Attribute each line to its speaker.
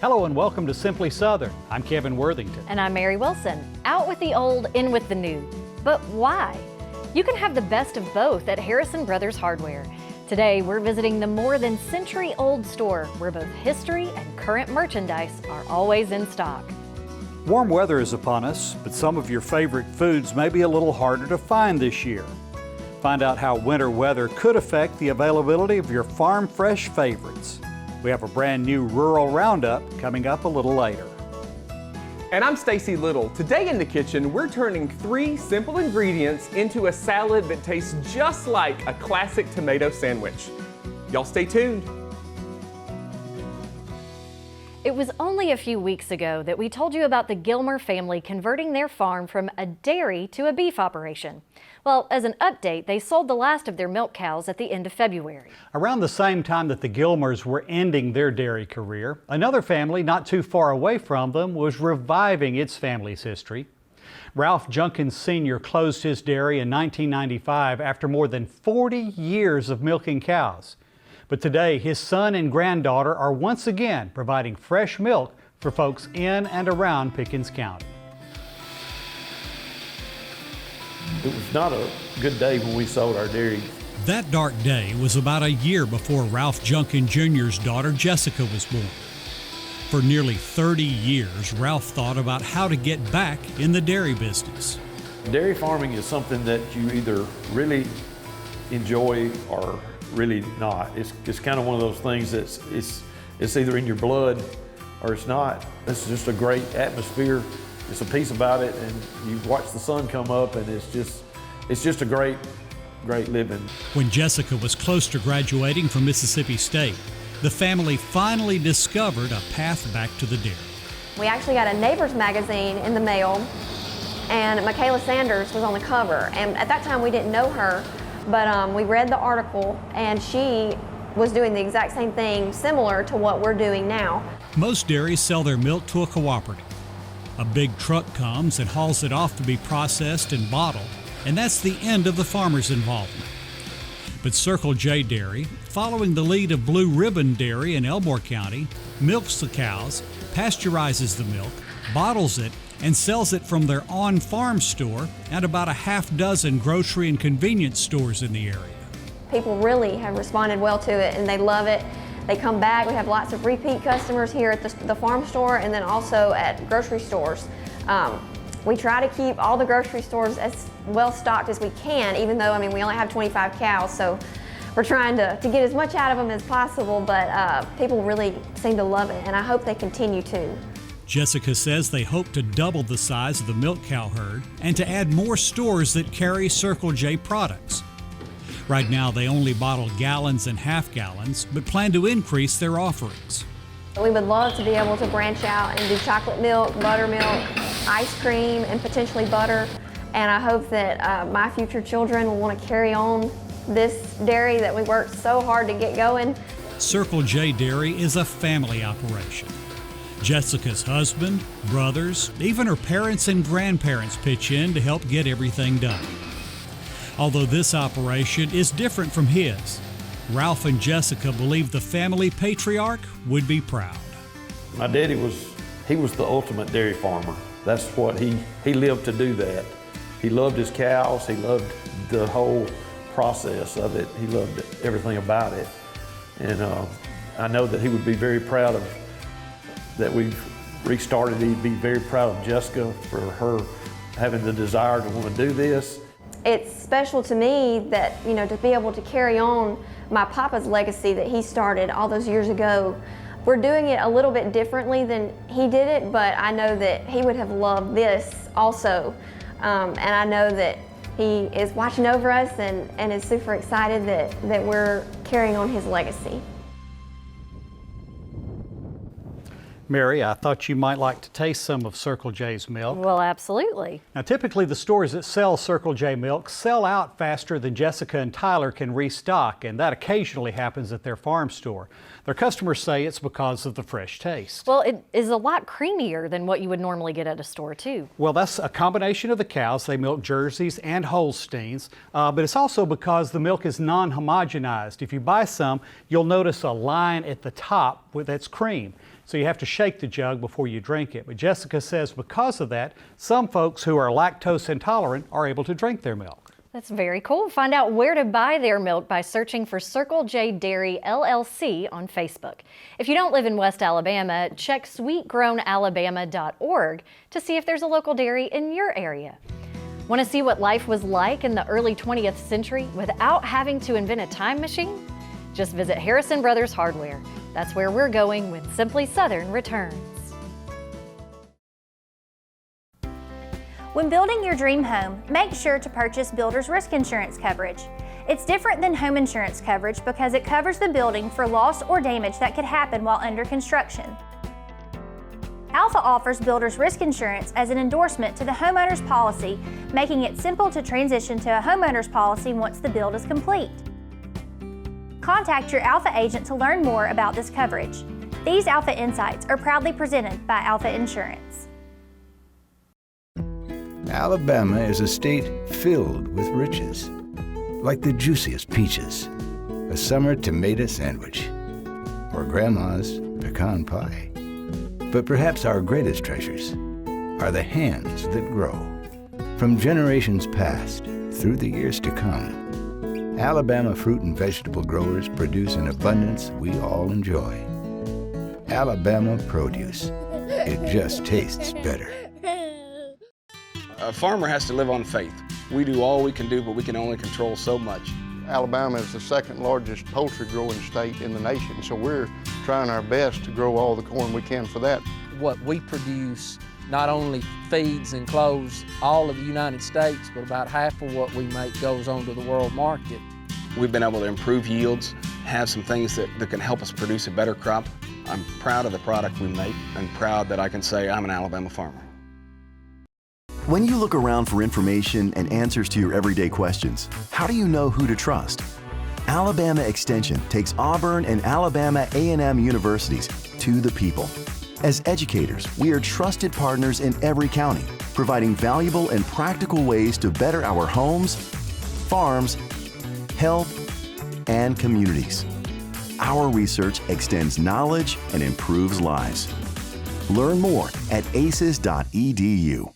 Speaker 1: Hello and welcome to Simply Southern. I'm Kevin Worthington.
Speaker 2: And I'm Mary Wilson. Out with the old, in with the new. But why? You can have the best of both at Harrison Brothers Hardware. Today, we're visiting the more than century-old store where both history and current merchandise are always in stock.
Speaker 1: Warm weather is upon us, but some of your favorite foods may be a little harder to find this year. Find out how winter weather could affect the availability of your farm fresh favorites. We have a brand new rural roundup coming up a little later.
Speaker 3: And I'm Stacy Little. Today in the kitchen, we're turning 3 simple ingredients into a salad that tastes just like a classic tomato sandwich. Y'all stay tuned.
Speaker 2: It was only a few weeks ago that we told you about the Gilmer family converting their farm from a dairy to a beef operation. Well, as an update, they sold the last of their milk cows at the end of February.
Speaker 1: Around the same time that the Gilmers were ending their dairy career, another family not too far away from them was reviving its family's history. Ralph Junkin Sr. closed his dairy in 1995 after more than 40 years of milking cows. But today, his son and granddaughter are once again providing fresh milk for folks in and around Pickens County.
Speaker 4: It was not a good day when we sold our dairy.
Speaker 5: That dark day was about a year before Ralph Junkin Jr.'s daughter Jessica was born. For nearly 30 years, Ralph thought about how to get back in the dairy business.
Speaker 4: Dairy farming is something that you either really enjoy or really not. It's kind of one of those things that's it's either in your blood or it's not. It's just a great atmosphere. It's a piece about it, and you watch the sun come up, and it's just a great living.
Speaker 5: When Jessica was close to graduating from Mississippi State, the family finally discovered a path back to the dairy.
Speaker 6: We actually got a neighbor's magazine in the mail, and Michaela Sanders was on the cover. And at that time, we didn't know her, but we read the article, and she was doing the exact same thing, similar to what we're doing now.
Speaker 5: Most dairies sell their milk to a cooperative. A big truck comes and hauls it off to be processed and bottled, and that's the end of the farmer's involvement. But Circle J Dairy, following the lead of Blue Ribbon Dairy in Lamar County, milks the cows, pasteurizes the milk, bottles it, and sells it from their on-farm store and about a half dozen grocery and convenience stores in the area.
Speaker 6: People really have responded well to it, and they love it. They come back. We have lots of repeat customers here at the farm store and then also at grocery stores. We try to keep all the grocery stores as well stocked as we can, even though, we only have 25 cows, so we're trying to get as much out of them as possible, but people really seem to love it, and I hope they continue to.
Speaker 5: Jessica says they hope to double the size of the milk cow herd and to add more stores that carry Circle J products. Right now, they only bottle gallons and half gallons, but plan to increase their offerings.
Speaker 6: We would love to be able to branch out and do chocolate milk, buttermilk, ice cream, and potentially butter. And I hope that my future children will want to carry on this dairy that we worked so hard to get going.
Speaker 5: Circle J Dairy is a family operation. Jessica's husband, brothers, even her parents and grandparents pitch in to help get everything done. Although this operation is different from his, Ralph and Jessica believe the family patriarch would be proud.
Speaker 4: My daddy was the ultimate dairy farmer. That's what he lived to do that. He loved his cows. He loved the whole process of it. He loved everything about it. And I know that he would be very proud of that we've restarted. He'd be very proud of Jessica for her having the desire to want to do this.
Speaker 6: It's special to me that, to be able to carry on my papa's legacy that he started all those years ago. We're doing it a little bit differently than he did it, but I know that he would have loved this also. And I know that he is watching over us and is super excited that we're carrying on his legacy.
Speaker 1: Mary, I thought you might like to taste some of Circle J's milk.
Speaker 2: Well, absolutely.
Speaker 1: Now, typically the stores that sell Circle J milk sell out faster than Jessica and Tyler can restock, and that occasionally happens at their farm store. Their customers say it's because of the fresh taste.
Speaker 2: Well, it is a lot creamier than what you would normally get at a store, too.
Speaker 1: Well, that's a combination of the cows. They milk Jerseys and Holsteins, but it's also because the milk is non-homogenized. If you buy some, you'll notice a line at the top that's cream. so you have to shake the jug before you drink it. But Jessica says because of that, some folks who are lactose intolerant are able to drink their milk.
Speaker 2: That's very cool. Find out where to buy their milk by searching for Circle J Dairy LLC on Facebook. If you don't live in West Alabama, check sweetgrownalabama.org to see if there's a local dairy in your area. Want to see what life was like in the early 20th century without having to invent a time machine? Just visit Harrison Brothers Hardware. That's where we're going when Simply Southern returns.
Speaker 7: When building your dream home, make sure to purchase Builder's Risk Insurance coverage. It's different than home insurance coverage because it covers the building for loss or damage that could happen while under construction. Alpha offers Builder's Risk Insurance as an endorsement to the homeowner's policy, making it simple to transition to a homeowner's policy once the build is complete. Contact your Alpha agent to learn more about this coverage. These Alpha Insights are proudly presented by Alpha Insurance.
Speaker 8: Alabama is a state filled with riches, like the juiciest peaches, a summer tomato sandwich, or Grandma's pecan pie. But perhaps our greatest treasures are the hands that grow. From generations past through the years to come, Alabama fruit and vegetable growers produce an abundance we all enjoy. Alabama produce. It just tastes better.
Speaker 9: A farmer has to live on faith. We do all we can do, but we can only control so much.
Speaker 10: Alabama is the second largest poultry growing state in the nation, so we're trying our best to grow all the corn we can for that.
Speaker 11: What we produce not only feeds and clothes all of the United States, but about half of what we make goes on to the world market.
Speaker 9: We've been able to improve yields, have some things that can help us produce a better crop. I'm proud of the product we make and proud that I can say I'm an Alabama farmer.
Speaker 12: When you look around for information and answers to your everyday questions, how do you know who to trust? Alabama Extension takes Auburn and Alabama A&M universities to the people. As educators, we are trusted partners in every county, providing valuable and practical ways to better our homes, farms, health, and communities. Our research extends knowledge and improves lives. Learn more at aces.edu.